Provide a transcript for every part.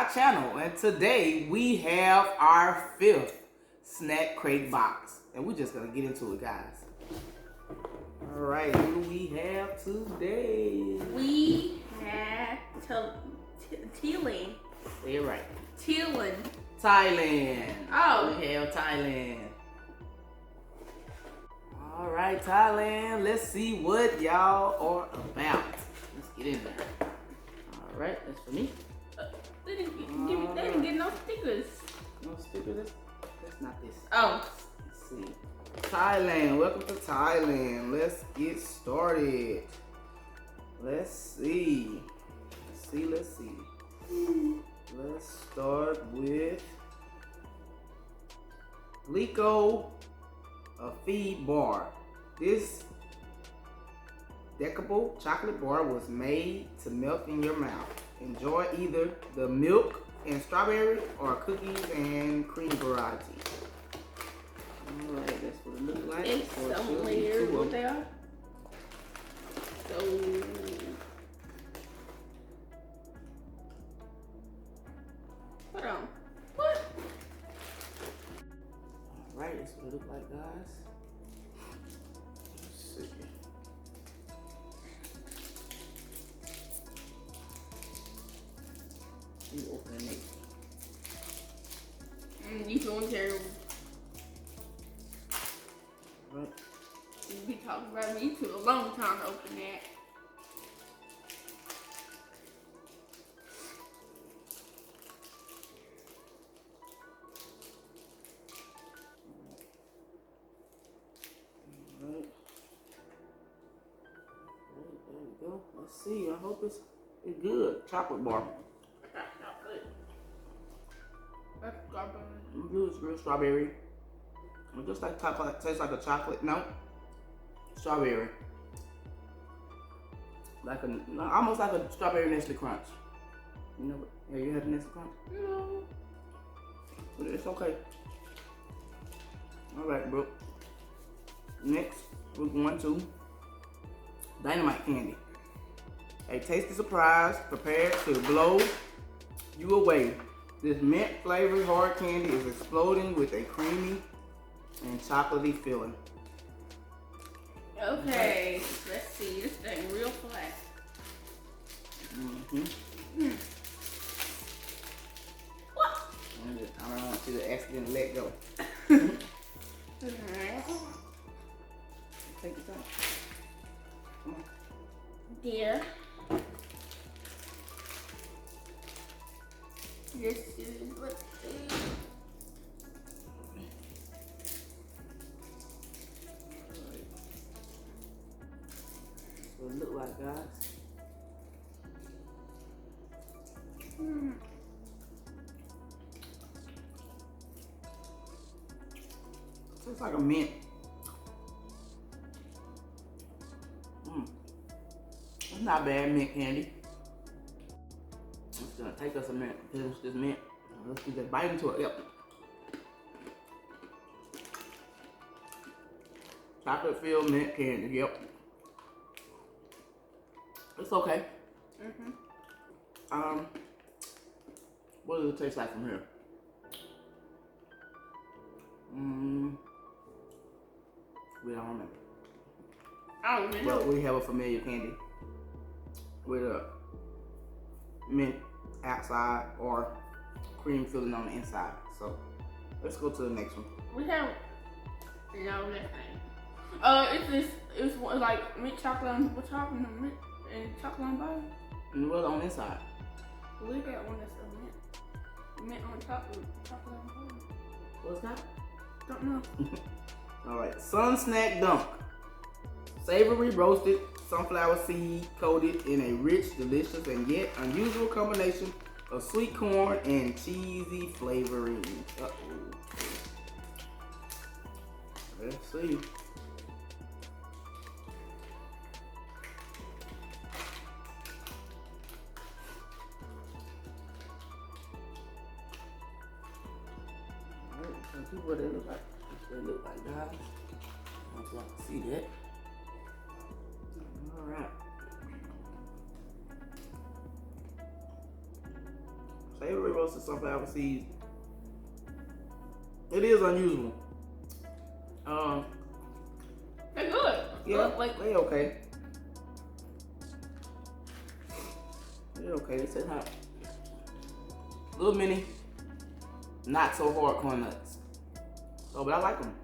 our channel, and today we have our 5th snack crate box, and we're just gonna get into it, guys. All right, who do we have today? We have Thailand. Say it right. Thailand. Oh. We have Thailand. All right, Thailand. Let's see what y'all are about. Let's get in there. All right, that's for me. They didn't get no stickers. No stickers? That's not this. Oh. Let's see. Thailand. Welcome to Thailand. Let's get started. Let's see. Let's start with Glico, a feed bar. This deckable chocolate bar was made to melt in your mouth. Enjoy either the milk and strawberry or cookies and cream variety. Alright, that's what it looks like. It's so weird what they are. So hold on. What? Alright, that's what it looks like, guys. Let's see. You open it. You feeling terrible. Right. You be talking about me too a long time to open that. Alright. There we go. Let's see. I hope it's good. Chocolate bar. That's not good. That's strawberry. It's real strawberry. It just like chocolate, tastes like a chocolate. No, strawberry. Almost like a strawberry Nestle Crunch. You know what? Have you had a Nestle Crunch? No. But it's okay. All right, Brooke. Next, we're going to Dynamite Candy. A tasty surprise prepared to blow you away. This mint flavored hard candy is exploding with a creamy and chocolatey filling. Okay, let's see. This thing real flat. What? I don't want you to accidentally let go. Take your time. Come on. Dear. This is what What it look like, guys. Tastes like a mint. It's not bad, mint candy. It's gonna take us a minute to finish this mint. Let's do that. Bite into it. Yep. Chocolate filled mint candy. Yep. It's okay. What does it taste like from here? We don't remember. I don't remember. But we have a familiar candy with a mint outside or cream filling on the inside. So let's go to the next one. We have that thing. It's like mint chocolate and mint and chocolate on bottom. And what on the inside? We got one that's a mint on top and chocolate on bottom. What's that? Don't know. All right, Sun Snack Dunk. Savory roasted sunflower seed coated in a rich, delicious, and yet unusual combination of sweet corn and cheesy flavoring. Let's see. Alright, let's see what they look like. What they look like, guys. I want y'all to see that. Alright. Savory roasted sunflower seeds. It is unusual. They're good. Yeah, Like they okay. They're okay. They said hot. Little mini, not so hard corn nuts. Oh, but I like them.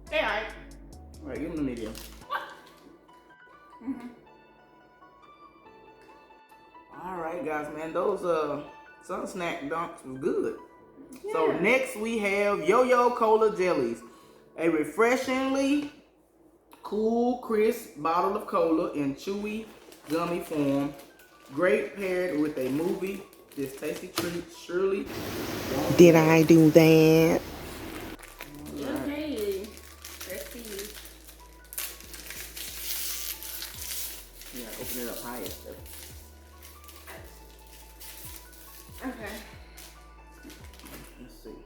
they alright. All right, give them the medium. All right, guys, man, those sun snack dunks was good. Yeah. So next we have Yo-Yo Cola jellies, a refreshingly cool, crisp bottle of cola in chewy, gummy form. Great paired with a movie. This tasty treat surely won't Did I do that? Okay. Let's see. Yeah, open it up higher. Okay. Let's see.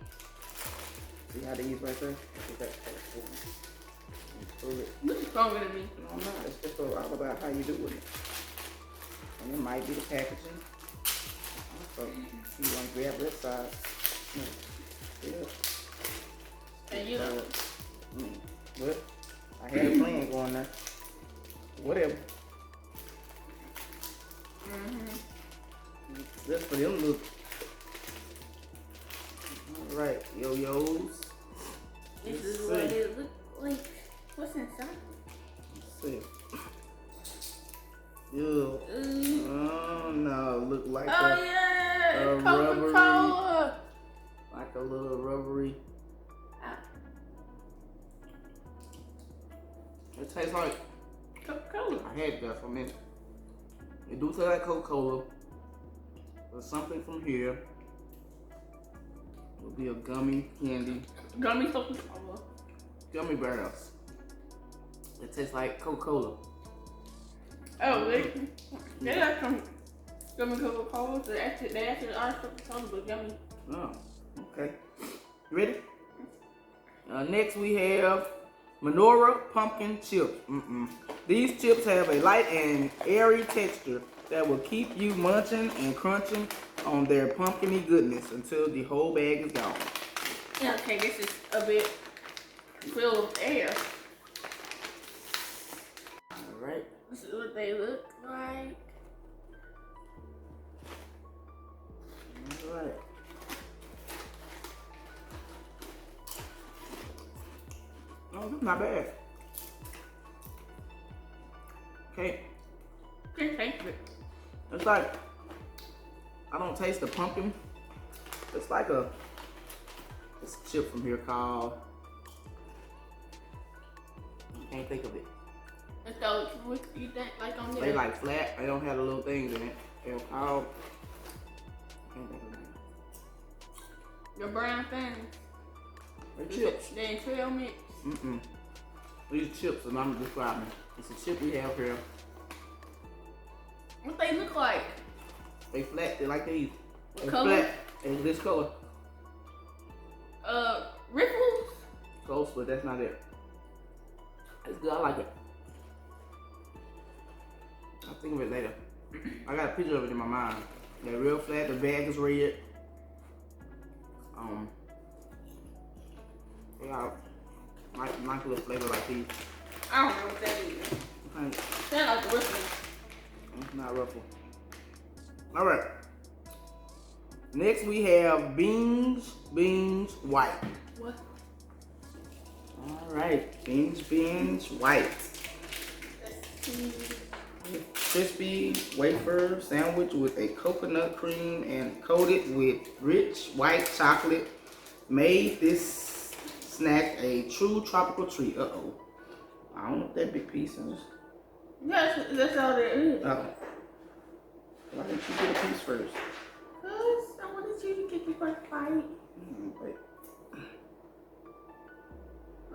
See how these right there? Pull it. This is stronger than me. No, I'm not. It's just all about how you do it. And it might be the packaging. So you want to grab this side. Yeah. And you know. But I had a plan going there. Whatever. This for them look. Alright, yo-yos. This is Let's what see. it looks like. What's inside? Let's see. Ew. Oh no, look like Oh a yeah, a Coca-Cola. like a little rubbery. It tastes like Coca-Cola. I had that for a minute. It do taste like Coca-Cola. There's something from here. It'll be a gummy candy. Gummy Coca-Cola. Gummy bears. It tastes like Coca-Cola. Oh, they got some gummy Coca-Cola. They actually are Coca-Cola, but gummy. Oh, okay. You ready? Next we have Menorah pumpkin chips. These chips have a light and airy texture that will keep you munching and crunching on their pumpkiny goodness until the whole bag is gone. Yeah, okay, this is a bit full of air. All right. This is what they look like. All right. Oh, that's not bad. Okay. Can't taste it. It's like, I don't taste the pumpkin. It's like this chip from here called, I can't think of it. And so, what you think, like on there? They like flat, they don't have the little things in it. They're called, I can't think of it. The brown thing. They're chips. They in trail mix. These chips, and I'm describing. It's a chip we have here. What they look like? They flat, they like these. What They're color? flat, and this color. Ripples? Close, but that's not it. It's good, I like it. I'll think of it later. I got a picture of it in my mind. They're real flat, the bag is red. They got nice little flavor like these. I don't know what that is. Okay. Sound like the Ripples. It's not ruffle. All right. Next we have beans white. What? All right, beans white. Let's see. Crispy wafer sandwich with a coconut cream and coated with rich white chocolate made this snack a true tropical treat. Uh-oh. I don't know what that big piece is. Yes, that's all there is. Uh-oh. Why didn't you get a piece first? Because I wanted you to get the first bite. Wait.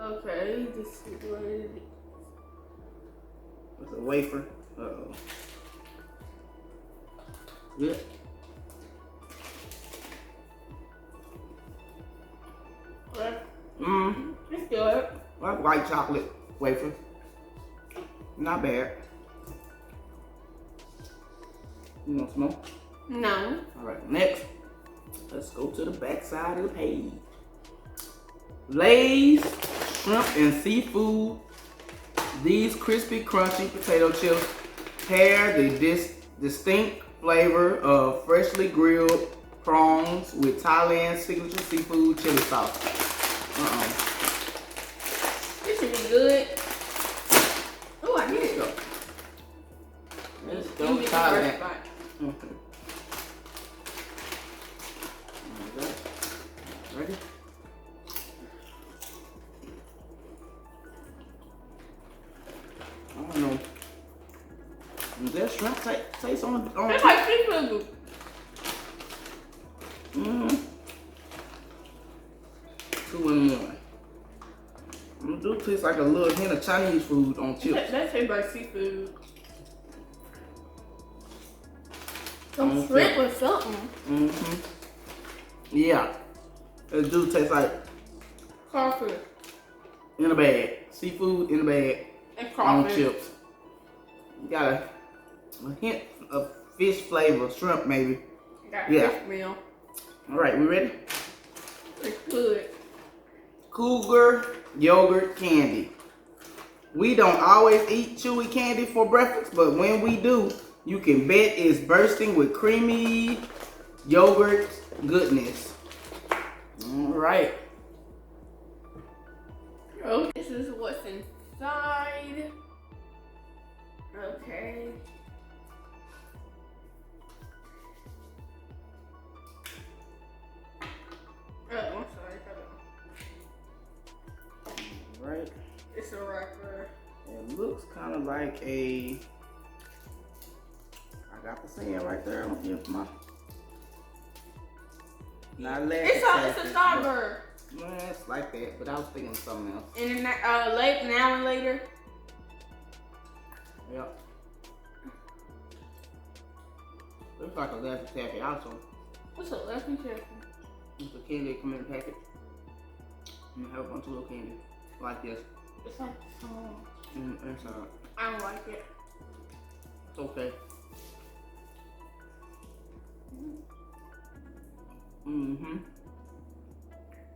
Okay, this is what it is. It's a wafer. Uh-oh. Good. What? It's good. Well, white chocolate wafer. Not bad. You want some more? No. All right, next Let's go to the back side of the page. Lay's shrimp and seafood. These crispy, crunchy potato chips pair the distinct flavor of freshly grilled prawns with Thailand's signature seafood chili sauce. This should be good. Oh, I need it. Let's go Thailand. Ready? I don't know. Is that shrimp taste on It's like seafood. Two in one. It do taste like a little hint of Chinese food on chips. That tastes like seafood. Some shrimp or something. Yeah. It do taste like Coffee. in a bag. Seafood in a bag. And On coffee. chips. You got a hint of fish flavor, shrimp maybe. Got Yeah. fish meal. Alright, we ready? It's good. Cougar yogurt candy. We don't always eat chewy candy for breakfast, but when we do, you can bet it's bursting with creamy yogurt goodness. Alright. Oh, this is what's inside. Okay. Oh, I'm sorry. Right. It's a wrapper. It looks kind of like a. I got the saying right there on here for my. Not It's a Starburst. Man, it's like that, but I was thinking of something else. And then now and later. Yep. Looks like a Laffy Taffy also. What's a Laffy Taffy? It's a candy that come in a package. And have a bunch of little candy like this. It's like small. Inside. I don't like it. It's okay.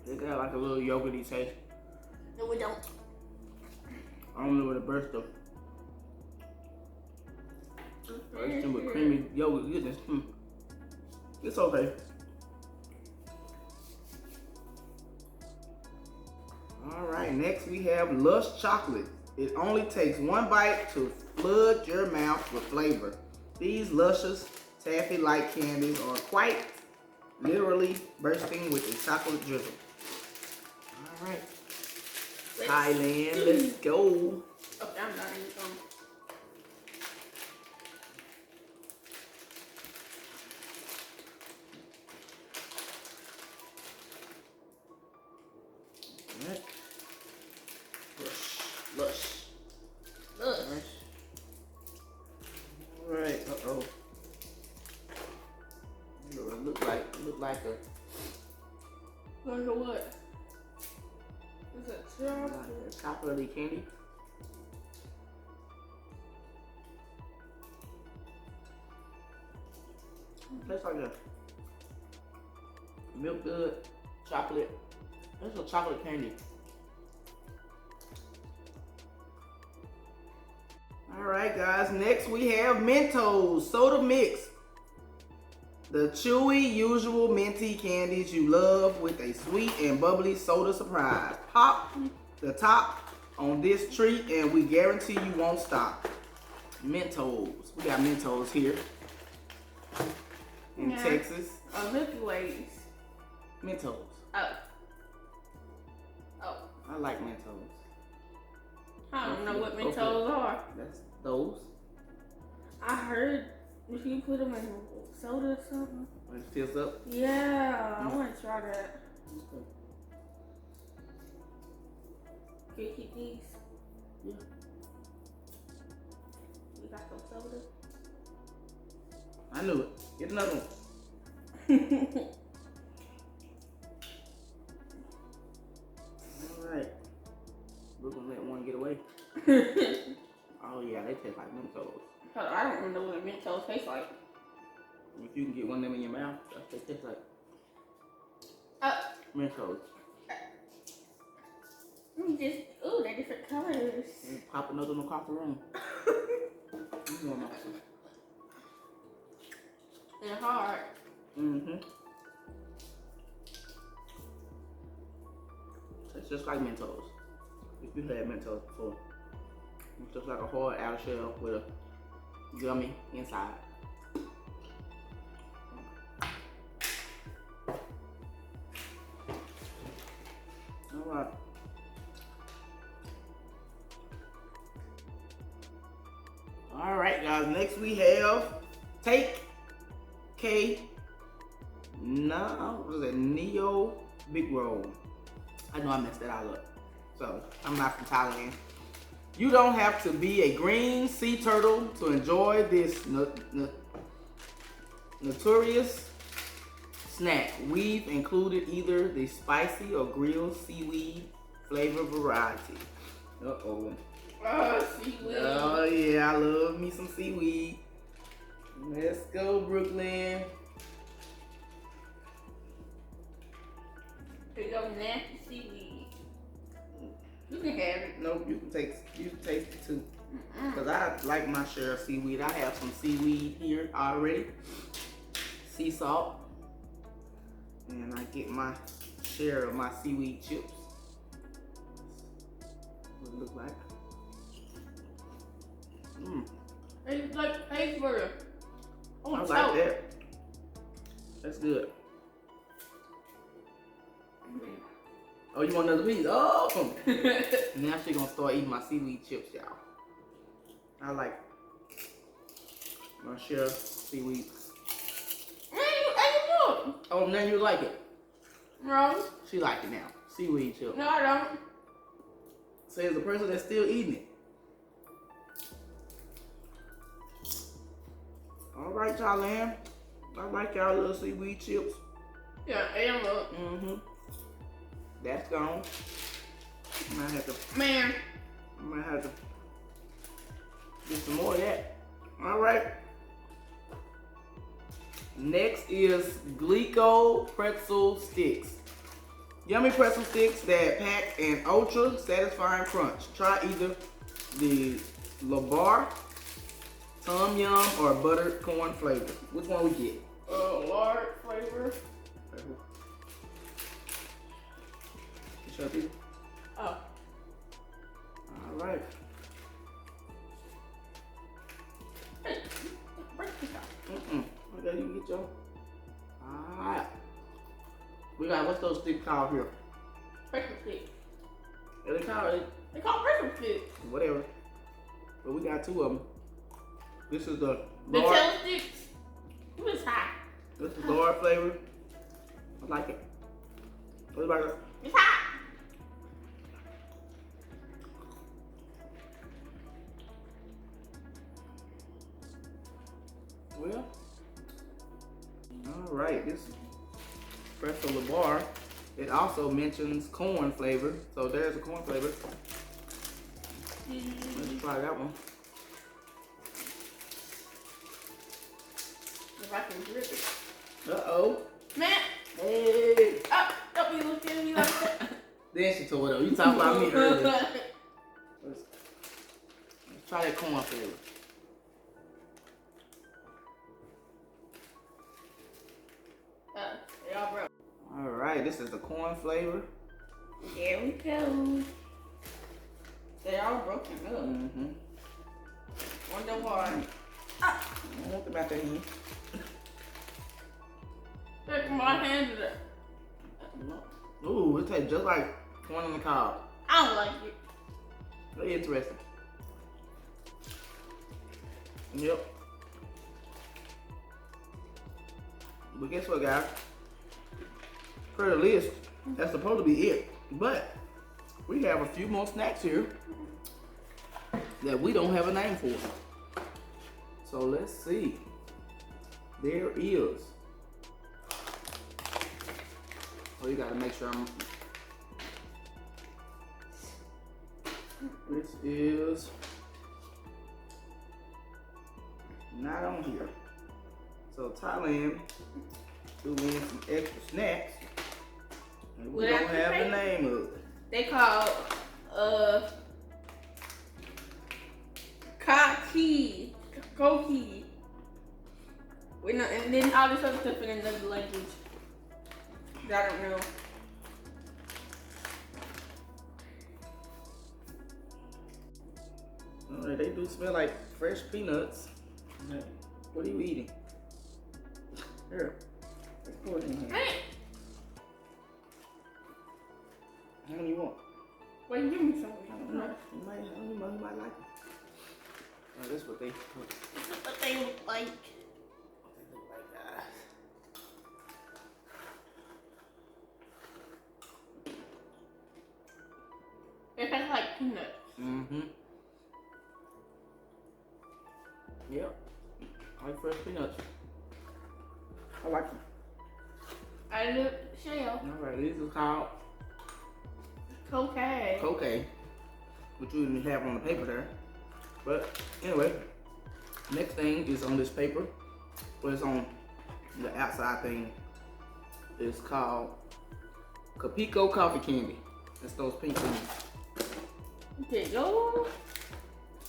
They got like a little yogurty taste. No, we don't. I don't know what it burst of. Bursting with creamy yogurt goodness. It's okay. Alright, next we have Lush Chocolate. It only takes one bite to flood your mouth with flavor. These luscious taffy-like candies are quite literally bursting with a chocolate drizzle. Alright. Thailand, let's go. Okay, I'm not even going. Alright. Lush. Alright, uh-oh. It look like a Like a what? Is it chocolatey candy. Tastes like a milk good chocolate. It's a chocolate candy. Alright guys, next we have Mentos Soda Mix. The chewy, usual minty candies you love with a sweet and bubbly soda surprise. Pop the top on this treat and we guarantee you won't stop. Mentos. We got Mentos here in Texas. Milky Ways. Mentos. Oh. I like Mentos. I don't know what Mentos are. That's those. I heard if you put them in soda or something. When it fills up. Yeah, I want to try that. Can you keep these? Yeah. You got some soda? I knew it. Get another one. Alright. We're gonna let one get away. Oh yeah, they taste like Mentos. I don't know what Mentos tastes like. If you can get one of them in your mouth, that's what they taste like. Mentos. Just, ooh, they're different colors. Pop another one across the room. They're hard. Mm-hmm. It's just like Mentos. If you had Mentos before. It's just like a hard outer shell with a gummy inside. Alright. Alright guys, next we have Take K. What is it? Neo Big Roll. I know I messed that all up. So I'm not from Thailand. You don't have to be a green sea turtle to enjoy this notorious snack. We've included either the spicy or grilled seaweed flavor variety. Uh-oh. Oh, seaweed. Oh yeah, I love me some seaweed. Let's go, Brooklyn. Here you go, nasty seaweed. You can have it. Nope, you can taste it too. Cause I like my share of seaweed. I have some seaweed here already. Sea salt. And I get my share of my seaweed chips. What it look like. It's like paper. Oh, I like that. That's good. Oh, you want another piece? Oh! Now she gonna start eating my seaweed chips, y'all. I like my share of seaweed. Man, you ate it. Oh, now you like it? No. She like it now. Seaweed chip. No, I don't. Says the person that's still eating it. All right, y'all, lamb. I like y'all little seaweed chips. Yeah, I am up. Mm-hmm. That's gone. I might have to get some more of that. All right. Next is Glico pretzel sticks. Yummy pretzel sticks that pack an ultra satisfying crunch. Try either the Labar, Tom Yum, or buttered corn flavor. Which one we get? Large flavor. Show you. Oh. All right. Hey, break this out. Okay, you can get your. All right. We got, what's those sticks called here? Pretzel sticks. Yeah, They call pretzel sticks. whatever. But we got two of them. This is the The Lord. tail sticks. It was hot. This is Lord flavor. I like it. What about it? It's hot. Well, all right. This pretzel Labar. It also mentions corn flavor. So there's a corn flavor. Let's try that one. If I can grip it. Uh-oh. Man. Hey. Oh, don't be looking at me like that. Then she told her, you talking about me earlier. Let's try that corn flavor. Y'all broke. All right, this is the corn flavor. There we go. They all broken up. Mm-hmm. Wonder why. I don't want them out there here. Take my hand to that. Ooh, it tastes just like corn on the cob. I don't like it. Very interesting. Yep. But guess what, guys? For the list, that's supposed to be it. But we have a few more snacks here that we don't have a name for. So let's see. There is. Oh, you gotta make sure I'm. This is not on here. So Thailand threw in some extra snacks. We don't have the name of it. They call Koki. And then all this other stuff in another language that I don't know. Alright, they do smell like fresh peanuts. What are you eating? Here, let's pour it in here. Hey. How many you want? Wait, give me some. You might like it. Oh, that's what they look This is what they look like. like, guys. It tastes like peanuts. Mm-hmm. Yep. I like fresh peanuts. I like them. I look shell. Alright, these is called Okay. Cocaine, which you didn't have on the paper there. But anyway, next thing is on this paper. What is on the outside thing is called Capico coffee candy. That's those pink things. Okay, go.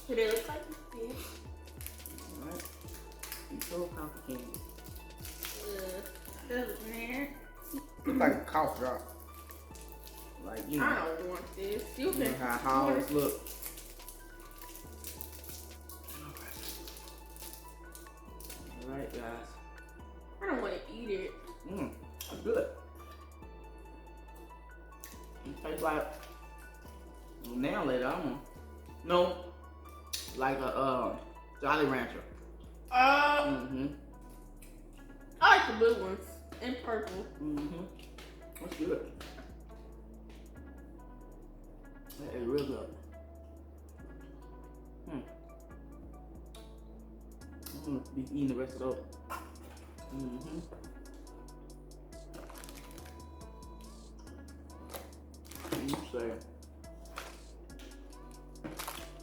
It looks like this. Alright. Capico coffee candy. Doesn't there. Looks like a cough drop. Like, you know, I don't want this. You you know can. how hollows look. Alright, guys. I don't want to eat it. It's good. It tastes like now later, I don't know. No, like a Jolly Rancher. I like the blue ones and purple. That's good. That is real good. I'm gonna be eating the rest of those. Say.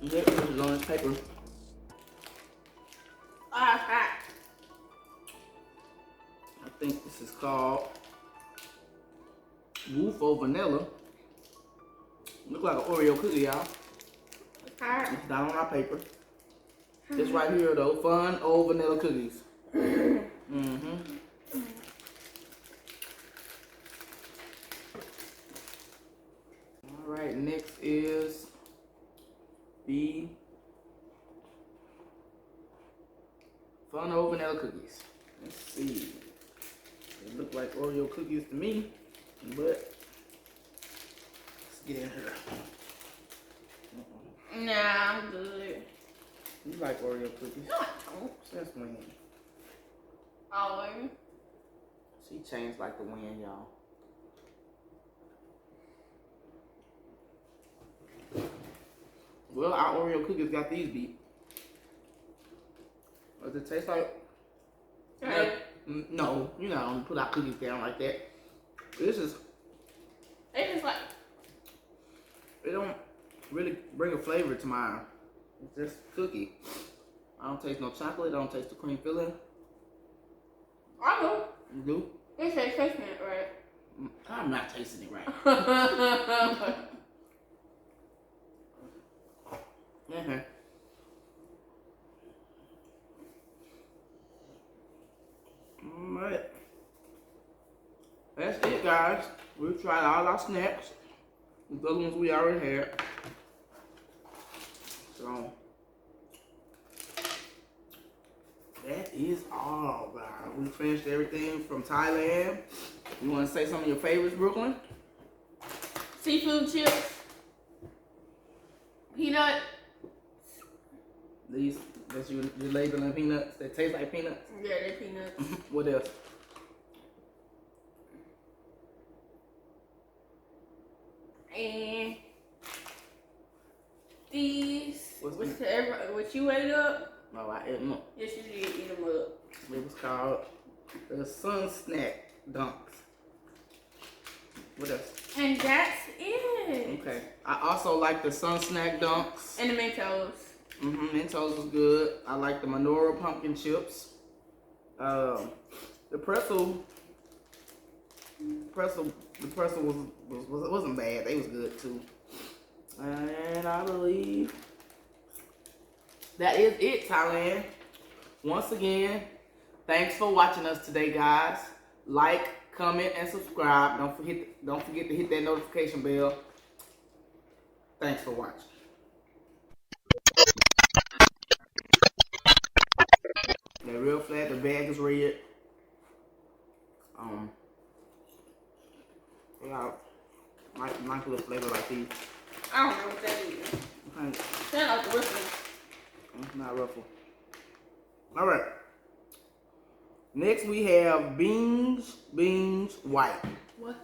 Next is on this paper. Hot. I think this is called Vhubb&Brook. Look like an Oreo cookie, y'all. Hot. It's not on our paper. This right here, though, fun old vanilla cookies. All right, next is the fun old vanilla cookies. Let's see. They look like Oreo cookies to me, but let's get in here. Nah, I'm good. You like Oreo cookies? No, I don't. Since when? Always. She changed like the wind, y'all. Well, our Oreo cookies got these beat. Does it taste like? Okay. No, you're not gonna put our cookies down like that. This is. It's just like. It don't really bring a flavor to mine. It's just cookie. I don't taste no chocolate. I don't taste the cream filling. I know. You do? It's like tasting it, right? I'm not tasting it right. Alright. That's it, guys. We've tried all our snacks. The other ones we already had. So, that is all, guys. We finished everything from Thailand. You want to say some of your favorites, Brooklyn? Seafood chips. Peanut. These, that's your labeling peanuts that taste like peanuts? Yeah, they're peanuts. What else? And these. What you ate up? No, I ate them. Yes, you did eat them up. It was called the Sun Snack Dunks. What else? And that's it. Okay. I also like the Sun Snack Dunks. And the Mentos. Mentos was good. I like the Menorah pumpkin chips. The pretzel The person wasn't bad. They was good too. And I believe that is it, Thailand. Once again, thanks for watching us today, guys. Like, comment, and subscribe. Don't forget to hit that notification bell. Thanks for watching. They're real flat. The bag is red. They got nice little flavor like these. I don't know what that is. Okay. Sound like the whistling. It's not ruffle. All right. Next we have beans white. What?